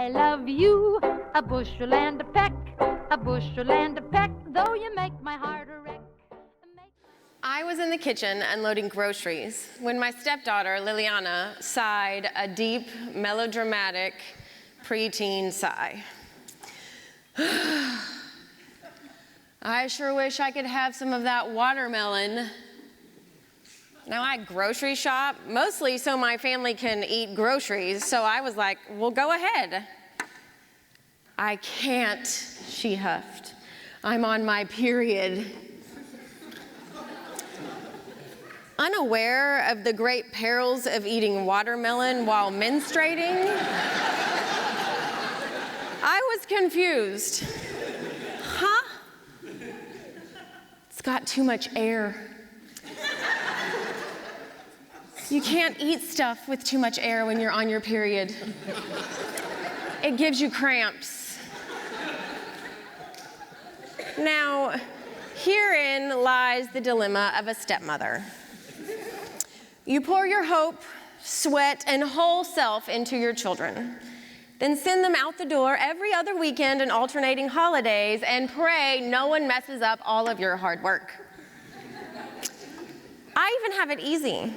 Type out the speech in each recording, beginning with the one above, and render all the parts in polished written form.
I love you, a bushel and a peck, a bushel and a peck, though you make my heart a wreck. I was in the kitchen unloading groceries when my stepdaughter, Liliana, sighed a deep, melodramatic, preteen sigh. I sure wish I could have some of that watermelon. Now, I grocery shop, mostly so my family can eat groceries, so I was like, well, go ahead. I can't, she huffed. I'm on my period. Unaware of the great perils of eating watermelon while menstruating, I was confused. Huh? It's got too much air. You can't eat stuff with too much air when you're on your period. It gives you cramps. Now, herein lies the dilemma of a stepmother. You pour your hope, sweat, and whole self into your children, then send them out the door every other weekend and alternating holidays and pray no one messes up all of your hard work. I even have it easy.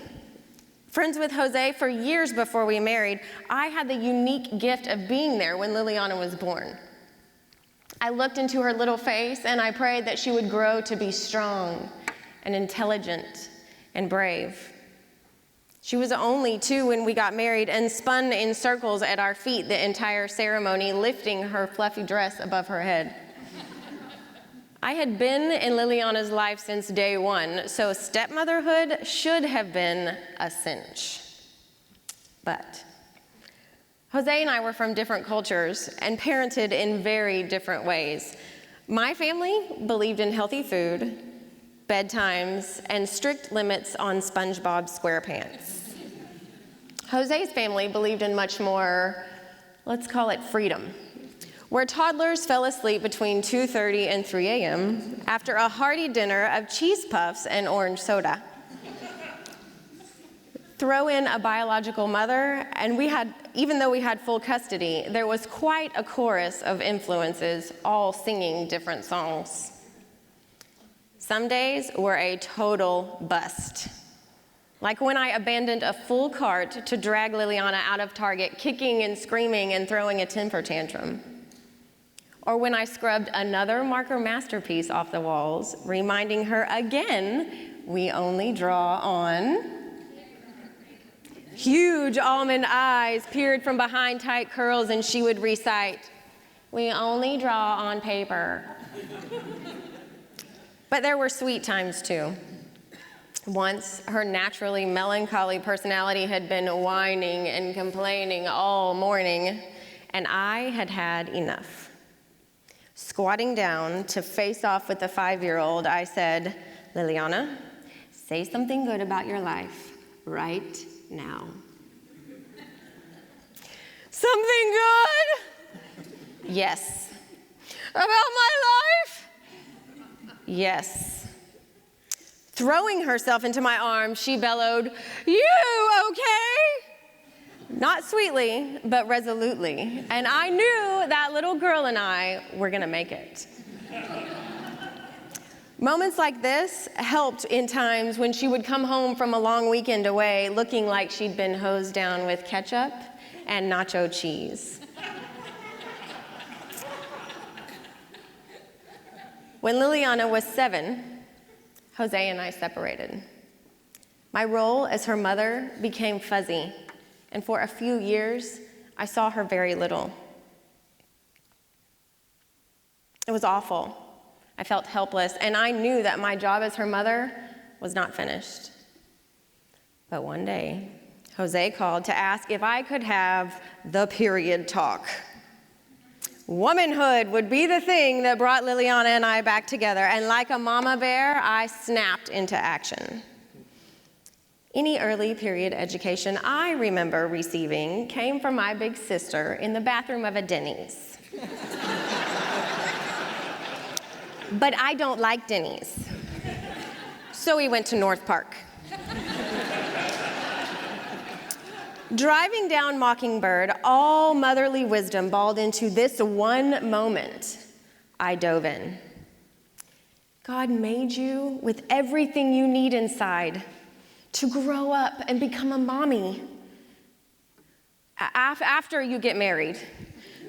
Friends with Jose for years before we married, I had the unique gift of being there when Liliana was born. I looked into her little face and I prayed that she would grow to be strong and intelligent and brave. She was only 2 when we got married and spun in circles at our feet the entire ceremony, lifting her fluffy dress above her head. I had been in Liliana's life since day one, so stepmotherhood should have been a cinch. But Jose and I were from different cultures and parented in very different ways. My family believed in healthy food, bedtimes, and strict limits on SpongeBob SquarePants. Jose's family believed in much more, let's call it freedom, where toddlers fell asleep between 2:30 and 3 a.m. after a hearty dinner of cheese puffs and orange soda. Throw in a biological mother, and even though we had full custody, there was quite a chorus of influences, all singing different songs. Some days were a total bust. Like when I abandoned a full cart to drag Liliana out of Target, kicking and screaming and throwing a temper tantrum. Or when I scrubbed another marker masterpiece off the walls, reminding her again, we only draw on. Huge almond eyes peered from behind tight curls and she would recite, we only draw on paper. But there were sweet times too. Once, her naturally melancholy personality had been whining and complaining all morning, and I had had enough. Squatting down to face off with the 5-year-old, I said, Liliana, say something good about your life right now. Something good? Yes. About my life? Yes. Throwing herself into my arms, she bellowed, you okay? Not sweetly, but resolutely. And I knew that little girl and I were gonna make it. Moments like this helped in times when she would come home from a long weekend away looking like she'd been hosed down with ketchup and nacho cheese. When Liliana was 7, Jose and I separated. My role as her mother became fuzzy, and for a few years, I saw her very little. It was awful. I felt helpless, and I knew that my job as her mother was not finished. But one day, Jose called to ask if I could have the period talk. Womanhood would be the thing that brought Liliana and I back together, and like a mama bear, I snapped into action. Any early period education I remember receiving came from my big sister in the bathroom of a Denny's. But I don't like Denny's, so we went to North Park. Driving down Mockingbird, all motherly wisdom balled into this one moment. I dove in. God made you with everything you need inside to grow up and become a mommy. After you get married,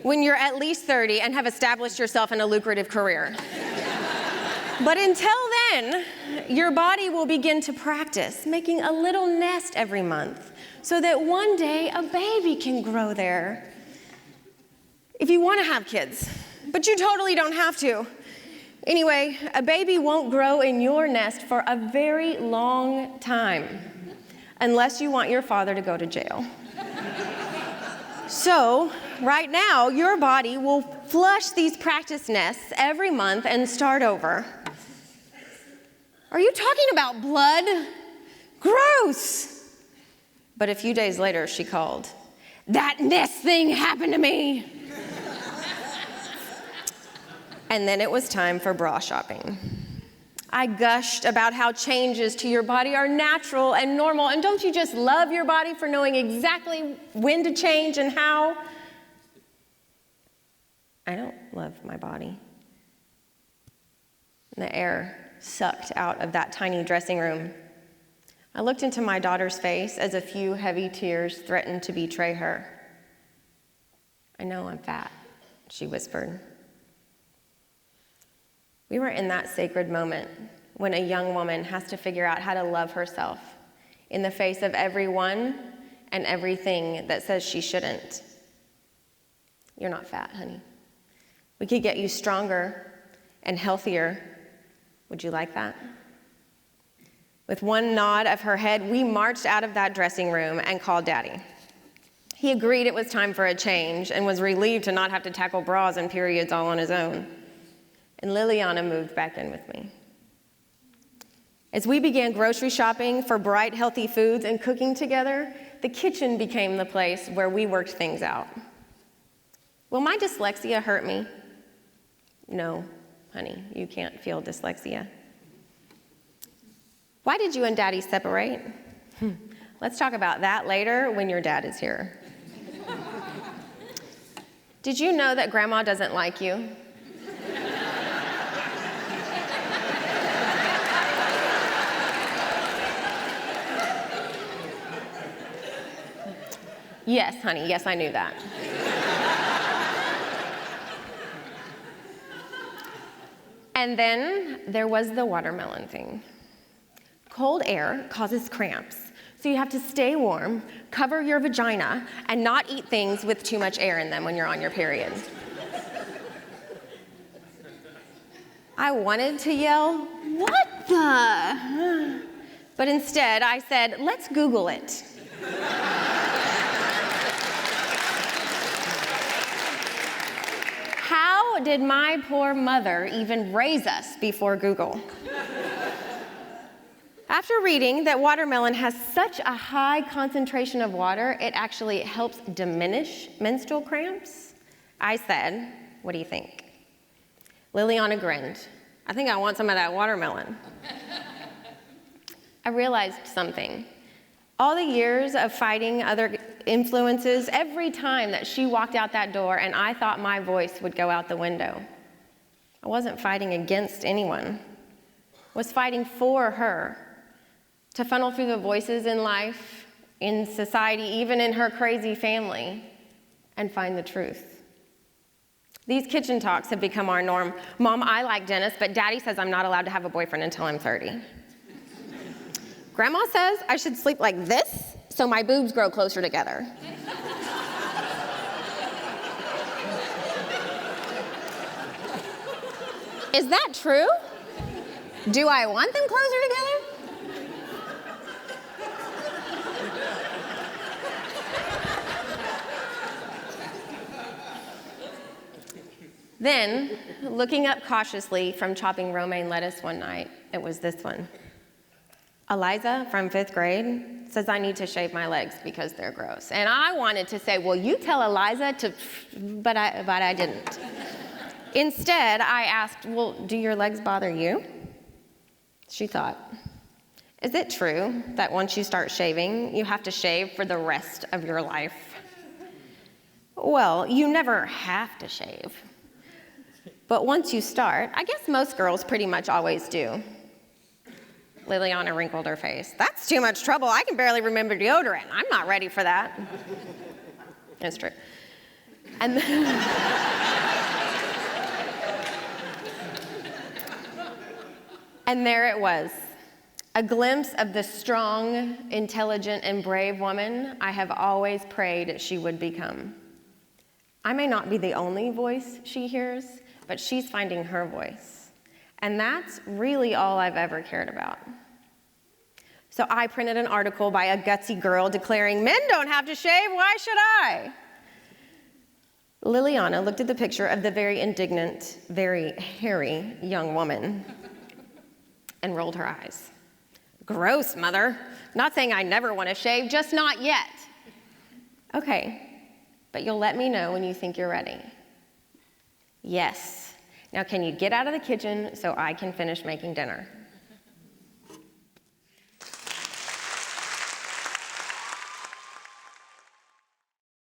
when you're at least 30 and have established yourself in a lucrative career. But until then, your body will begin to practice making a little nest every month so that one day a baby can grow there. If you want to have kids, but you totally don't have to. Anyway, a baby won't grow in your nest for a very long time unless you want your father to go to jail. So, right now, your body will flush these practice nests every month and start over. Are you talking about blood? Gross! But a few days later, she called. That nest thing happened to me. And then it was time for bra shopping. I gushed about how changes to your body are natural and normal, and don't you just love your body for knowing exactly when to change and how? I don't love my body. The air sucked out of that tiny dressing room. I looked into my daughter's face as a few heavy tears threatened to betray her. I know I'm fat, she whispered. We were in that sacred moment when a young woman has to figure out how to love herself in the face of everyone and everything that says she shouldn't. You're not fat, honey. We could get you stronger and healthier. Would you like that? With one nod of her head, we marched out of that dressing room and called Daddy. He agreed it was time for a change and was relieved to not have to tackle bras and periods all on his own. And Liliana moved back in with me. As we began grocery shopping for bright, healthy foods and cooking together, the kitchen became the place where we worked things out. Will my dyslexia hurt me? No, honey, you can't feel dyslexia. Why did you and Daddy separate? Let's talk about that later when your dad is here. Did you know that Grandma doesn't like you? Yes, honey, yes, I knew that. And then there was the watermelon thing. Cold air causes cramps, so you have to stay warm, cover your vagina, and not eat things with too much air in them when you're on your period. I wanted to yell, "What the?" But instead I said, "Let's Google it." How did my poor mother even raise us before Google? After reading that watermelon has such a high concentration of water, it actually helps diminish menstrual cramps, I said, "What do you think?" Liliana grinned. "I think I want some of that watermelon." I realized something. All the years of fighting other influences, every time that she walked out that door and I thought my voice would go out the window, I wasn't fighting against anyone. I was fighting for her, to funnel through the voices in life, in society, even in her crazy family, and find the truth. These kitchen talks have become our norm. Mom, I like Dennis, but Daddy says I'm not allowed to have a boyfriend until I'm 30. Grandma says I should sleep like this so my boobs grow closer together. Is that true? Do I want them closer together? Then, looking up cautiously from chopping romaine lettuce one night, it was this one. Eliza from 5th grade says I need to shave my legs because they're gross. And I wanted to say, well, you tell Eliza to, but I didn't. Instead, I asked, well, do your legs bother you? She thought. Is it true that once you start shaving, you have to shave for the rest of your life? Well, you never have to shave. But once you start, I guess most girls pretty much always do. Liliana wrinkled her face. That's too much trouble. I can barely remember deodorant. I'm not ready for that. It's true. And and there it was, a glimpse of the strong, intelligent, and brave woman I have always prayed she would become. I may not be the only voice she hears, but she's finding her voice. And that's really all I've ever cared about. So I printed an article by a gutsy girl declaring, "Men don't have to shave, why should I?" Liliana looked at the picture of the very indignant, very hairy young woman and rolled her eyes. "Gross, Mother. Not saying I never want to shave, just not yet." "Okay, but you'll let me know when you think you're ready." "Yes. Now can you get out of the kitchen so I can finish making dinner?"